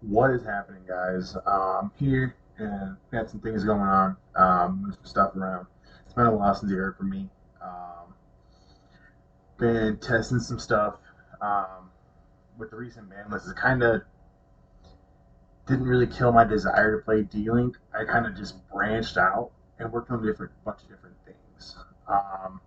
What is happening, guys? Here and got some things going on. Move some stuff around. It's been a while since you heard from me. Been testing some stuff. Um, with the recent ban list, it kind of didn't really kill my desire to play D-Link. I kind of just branched out and worked on a different bunch of different things. Um,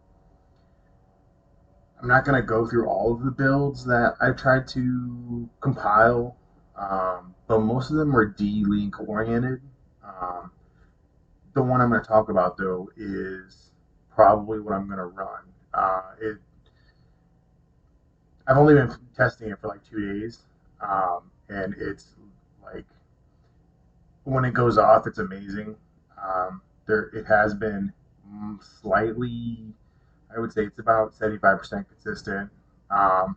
I'm not going to go through all of the builds that I tried to compile, but most of them were D-Link oriented. Um, the one I'm going to talk about though is probably what I'm going to run. I've only been testing it for like 2 days, and it's like when it goes off, it's amazing. It has been slightly, I would say it's about 75% consistent. Um,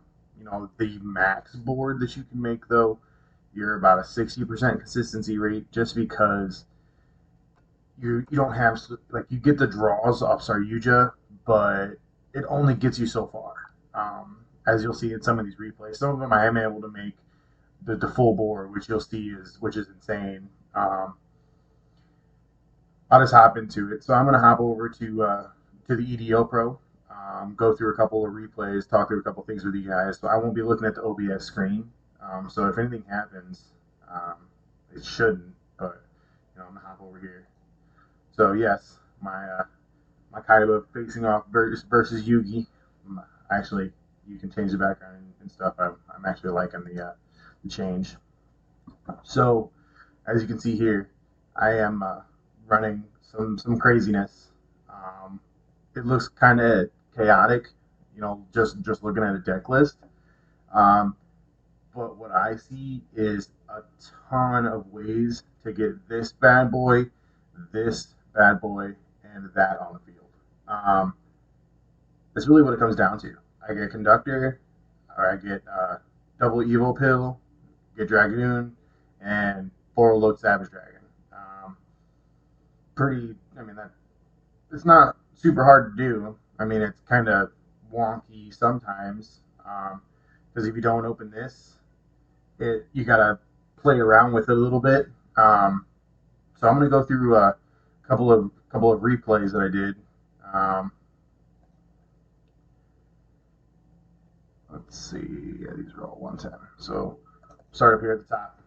the max board that you can make though, you're about a 60% consistency rate, just because you don't have, like, you get the draws off Saryuja, but it only gets you so far. As you'll see in some of these replays, some of them I am able to make the full board, which you'll see is insane. I'll just hop into it. So I'm going to hop over to the EDO Pro, go through a couple of replays, talk through a couple of things with you guys. So I won't be looking at the OBS screen. So if anything happens, um, it shouldn't. But I'm gonna hop over here. So yes, my Kaiba facing off versus Yugi. Actually, you can change the background and stuff. I'm actually liking the change. So as you can see here, I am running some craziness. Um, it looks kind of chaotic, just looking at a deck list. Um, but what I see is a ton of ways to get this bad boy, and that on the field. That's really what it comes down to. I get Conductor, or I get Double Evo Pill, get Dragoon, and Four Load Savage Dragon. Pretty, I mean, that it's not super hard to do. I mean, it's kind of wonky sometimes, because if you don't open this, you gotta play around with it a little bit. So I'm gonna go through a couple of replays that I did. Let's see. Yeah, these are all 110. So start up here at the top.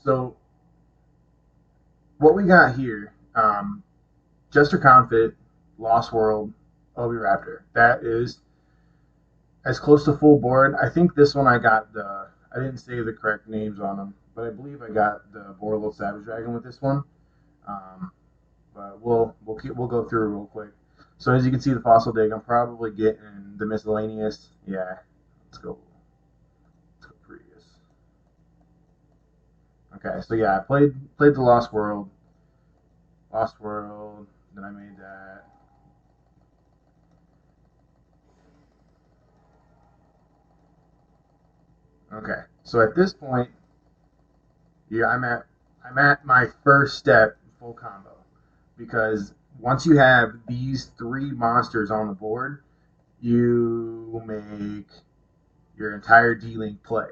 So what we got here, Jester Confit, Lost World, Obi Raptor. That is as close to full board. I think this one I didn't say the correct names on them, but I believe I got the Borlo Savage Dragon with this one. Um, but we'll go through real quick. So as you can see, the Fossil Dig, I'm probably getting the miscellaneous. Yeah, let's go. Let's go Prius. Okay, so yeah, I played the Lost World. Lost World. Then I made that. Okay, so at this point, yeah, I'm at my first step full combo, because once you have these three monsters on the board, you make your entire D-Link play.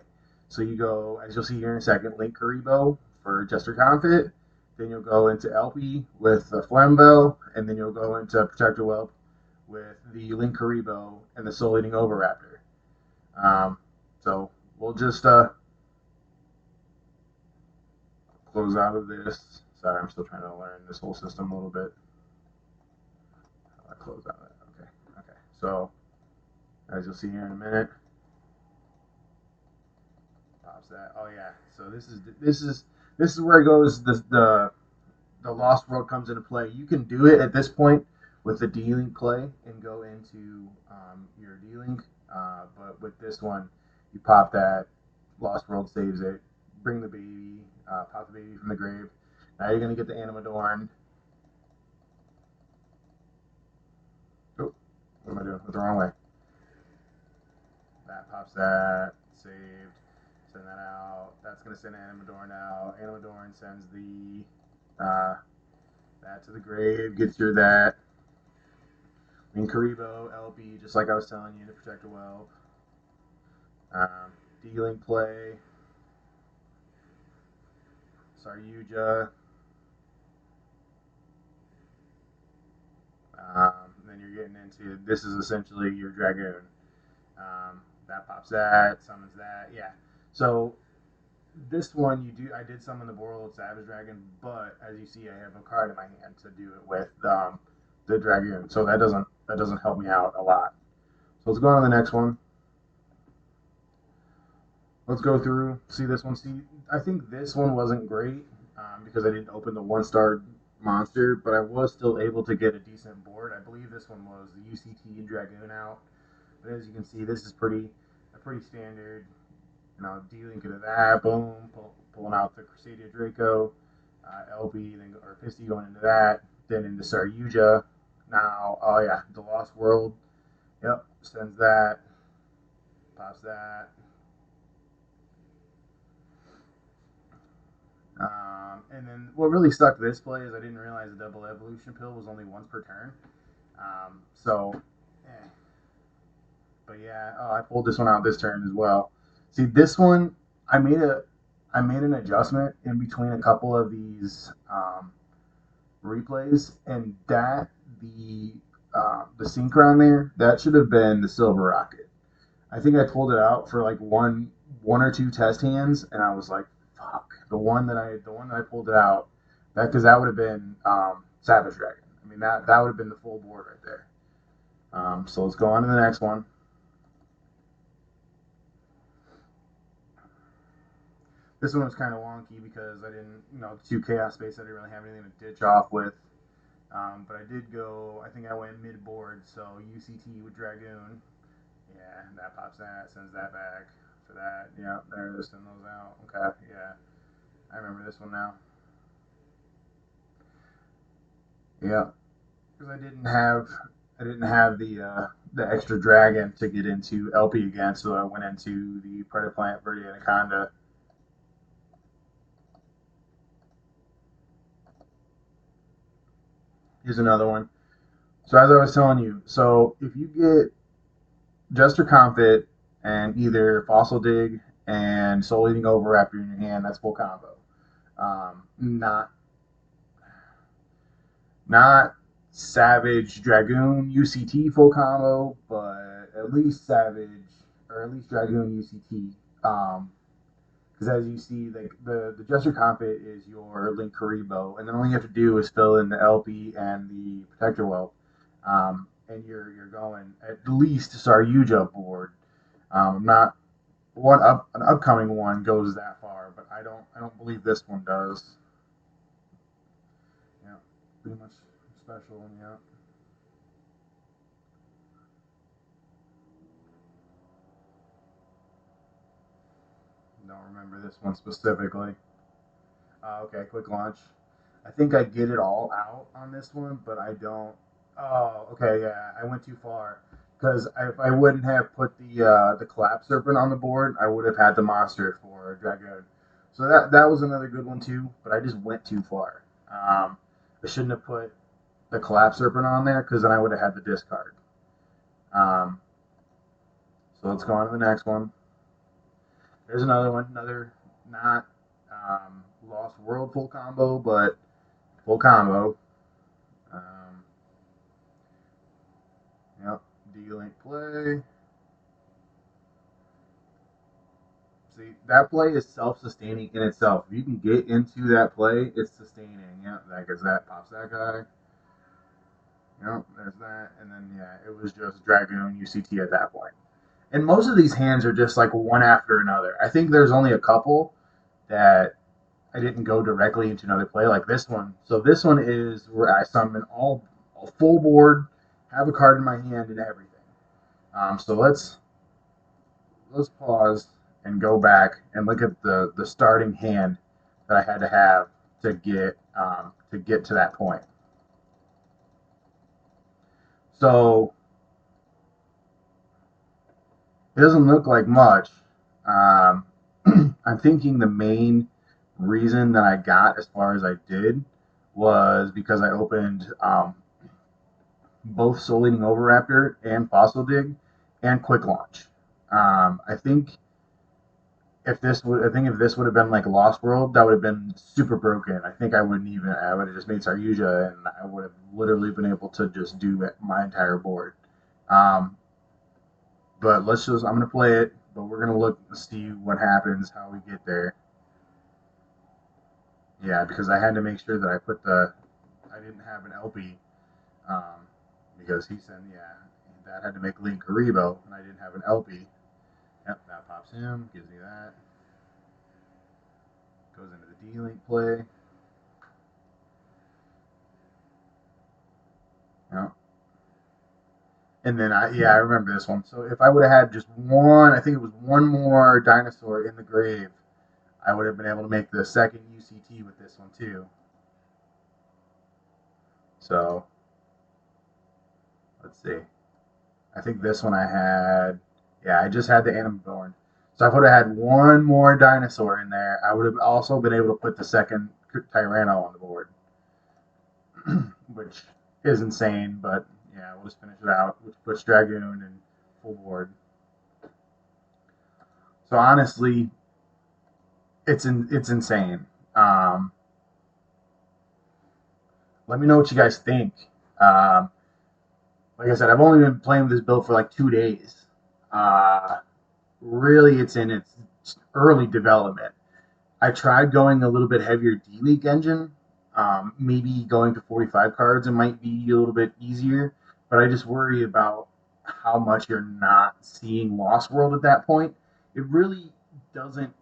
So you go, as you'll see here in a second, Link Karibo for Jester Confit. Then you'll go into LP with the Flamvel, and then you'll go into Protector Whelp with the Link Karibo and the Soul Eating Overraptor. So we'll just close out of this. Sorry, I'm still trying to learn this whole system a little bit. I'll close out of that. Okay. Okay. So as you'll see here in a minute, pops that. Oh yeah. So this is where it goes. The Lost World comes into play. You can do it at this point with the D-Link play and go into your D-Link, but with this one, you pop that. Lost World saves it. Bring the baby, pop the baby from the grave. Now you're gonna get the Animadorn. Oh, what am I doing? Went the wrong way. That pops that. Saved. Send that out. That's gonna send Animadorn out. Animadorn sends that to the grave. Gets your that. In Karibo, LB, just like I was telling you, to protect a well. D-Link play. Saryuja. Then you're getting into, this is essentially your Dragoon. That pops that, summons that, yeah. So this one I did summon the Boreal Savage Dragon, but as you see, I have a card in my hand to do it with the Dragoon. So that doesn't help me out a lot. So let's go on to the next one. Let's go through, see this one. See, I think this one wasn't great because I didn't open the 1-star monster, but I was still able to get a decent board. I believe this one was the UCT and Dragoon out. But as you can see, this is a pretty standard, D-Link into that, boom, pulling out the Crusadia Draco, LB, then or Pisty going into that, then into Saryuja. Now, oh yeah, the Lost World, yep, sends that, pops that. And then what really stuck this play is I didn't realize the double evolution pill was only once per turn. But yeah, I pulled this one out this turn as well. See, this one, I made an adjustment in between a couple of these replays, and the synchron there, that should have been the Silver Rocket. I think I pulled it out for like one or two test hands, and I was like, fuck. The one that I pulled it out, because that would have been Savage Dragon. I mean, that would have been the full board right there. So let's go on to the next one. This one was kind of wonky because I didn't, 2 Chaos Space, I didn't really have anything to ditch off with. But I did go, I think I went mid-board, so UCT with Dragoon. Yeah, that pops that, sends that back for that. Yeah, there it is, send those out. Okay, yeah. I remember this one now. Yeah, because I didn't have the extra dragon to get into LP again, so I went into the Predaplant Verde Anaconda. Here's another one. So as I was telling you, so if you get Jester Comfit and either Fossil Dig and Soul Eating Overraptor in your hand, that's full combo. Not Savage Dragoon UCT full combo, but at least Savage or at least Dragoon UCT. Because as you see, the Jester Comfit is your Link Karibo, and then all you have to do is fill in the LP and the Protector Whelp, and you're going at least Saryuja board. Not an upcoming one goes that far, but I don't believe this one does. Yeah, pretty much special one, yeah. Don't remember this one specifically. Okay, quick launch. I think I get it all out on this one, but I don't. Oh, okay, yeah, I went too far because if I wouldn't have put the Collapse Serpent on the board, I would have had the monster for Dragoon. So that was another good one too, but I just went too far. I shouldn't have put the Collapse Serpent on there because then I would have had the discard. So let's go on to the next one. There's another one, another not Lost World full combo, but full combo. Yep, D-Link play. See, that play is self-sustaining in itself. If you can get into that play, it's sustaining. Yep, that pops that guy. Yep, there's that. And then, yeah, it was just Dragoon UCT at that point. And most of these hands are just like one after another. I think there's only a couple that I didn't go directly into another play like this one. So this one is where I summon all full board, have a card in my hand and everything. So let's pause and go back and look at the starting hand that I had to have to get to that point. So it doesn't look like much. I'm thinking the main reason that I got as far as I did was because I opened both Soul Eating Overraptor and Fossil Dig and Quick Launch. I think I think if this would have been like Lost World, that would have been super broken. I think I would have just made Saryuja, and I would have literally been able to just do my entire board. Um, but I'm gonna play it, but we're gonna look and see what happens, how we get there. Yeah, because I had to make sure that I didn't have an LP, um, because he said, yeah, that had to make Link Karibo, and I didn't have an LP. Yep, that pops him, gives me that. Goes into the D-Link play. Yep. And then I remember this one. So if I would have had just one, I think it was one more dinosaur in the grave, I would have been able to make the second UCT with this one too. So let's see. I think this one I had, yeah, I just had the Animaborn. So if I would have had one more dinosaur in there, I would have also been able to put the second Tyranno on the board, which is insane. But yeah, we'll just finish it out, which puts Dragoon and full board. So honestly, it's insane. Um, Let me know what you guys think. Um, like I said, I've only been playing with this build for like 2 days. Uh, Really, it's in its early development. I tried going a little bit heavier D-League engine. Maybe going to 45 cards, it might be a little bit easier, but I just worry about how much you're not seeing Lost World at that point. It really doesn't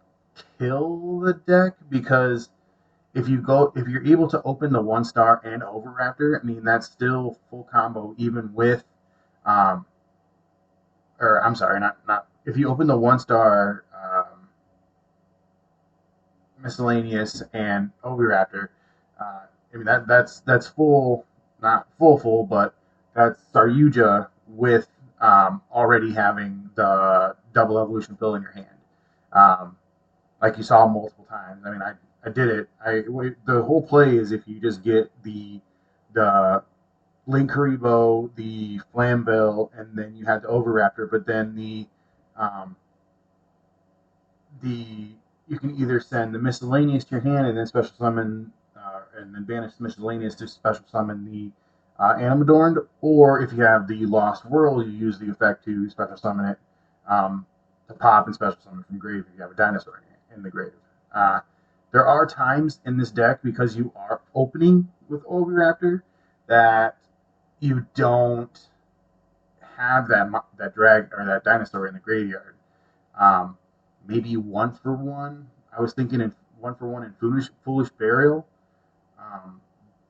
kill the deck because if you're able to open the 1 star and Overraptor, I mean that's still full combo even with um or I'm sorry, not if you open the 1 star miscellaneous and Overraptor, I mean that's full, not full, but that's Saryuja with already having the double evolution fill in your hand. Um, like you saw multiple times. I mean, I did it. The whole play is if you just get the Link Karibo, the Flambill, and then you had the Overraptor, but then um, the you can either send the miscellaneous to your hand and then special summon, and then banish the miscellaneous to special summon the Animadorned, or if you have the Lost World, you use the effect to special summon it, um, to pop and special summon from grave if you have a dinosaur in the grave. Uh, there are times in this deck, because you are opening with Oviraptor, that you don't have that drag or that dinosaur in the graveyard. Um, Maybe 1 for 1. I was thinking in 1 for 1 in Foolish Burial, um,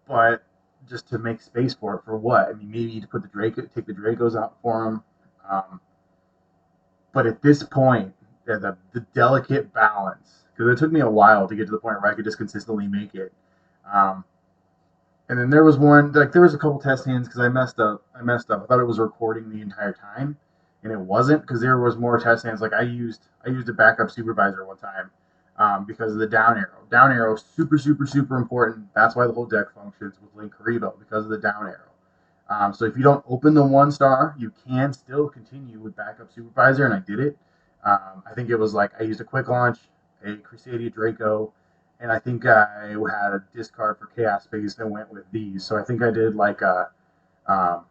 but just to make space for it for what? I mean, maybe to put take the Dracos out for him. Um, but at this point, the delicate balance, because it took me a while to get to the point where I could just consistently make it. Um, and then there was there was a couple test hands because I messed up. I thought it was recording the entire time, and it wasn't, because there was more test hands. Like I used a backup supervisor one time, because of the down arrow. Down arrow is super important. That's why the whole deck functions with Link Karibo, because of the down arrow. So if you don't open the 1 star, you can still continue with backup supervisor, and I did it. I think it was like I used a quick launch, a Crusadia Draco, and I think I had a discard for Chaos Space and went with these. So I think I did like um,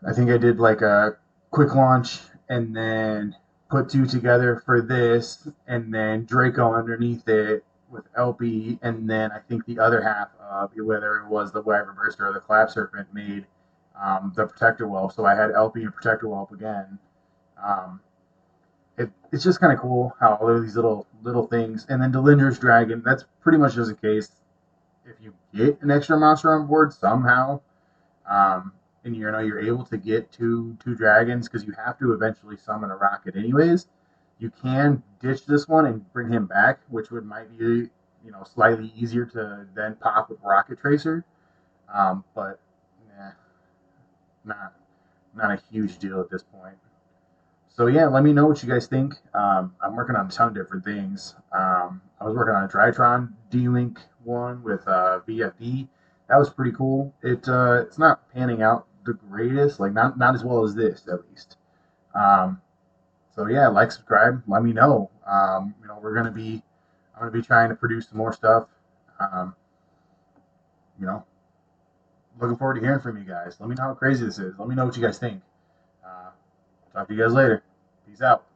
a quick launch, and then put 2 together for this, and then Draco underneath it with LP, and then I think the other half of whether it was the Wyvern Burster or the Clap Serpent made the Protector Whelp. So I had LP and Protector Whelp again. Um, it's just kind of cool how all of these little things, and then Delinger's Dragon. That's pretty much just a case if you get an extra monster on board somehow, and you're able to get two dragons, because you have to eventually summon a rocket anyways. You can ditch this one and bring him back, which might be slightly easier to then pop with Rocket Tracer, but nah, not not a huge deal at this point. So yeah, let me know what you guys think. I'm working on a ton of different things. I was working on a Drytron D-Link one with VFD. That was pretty cool. It's not panning out the greatest, like not as well as this at least. Um, So yeah, like, subscribe, let me know. You know, I'm gonna be trying to produce some more stuff. Um, you know, looking forward to hearing from you guys. Let me know how crazy this is. Let me know what you guys think. Uh, talk to you guys later. Peace out.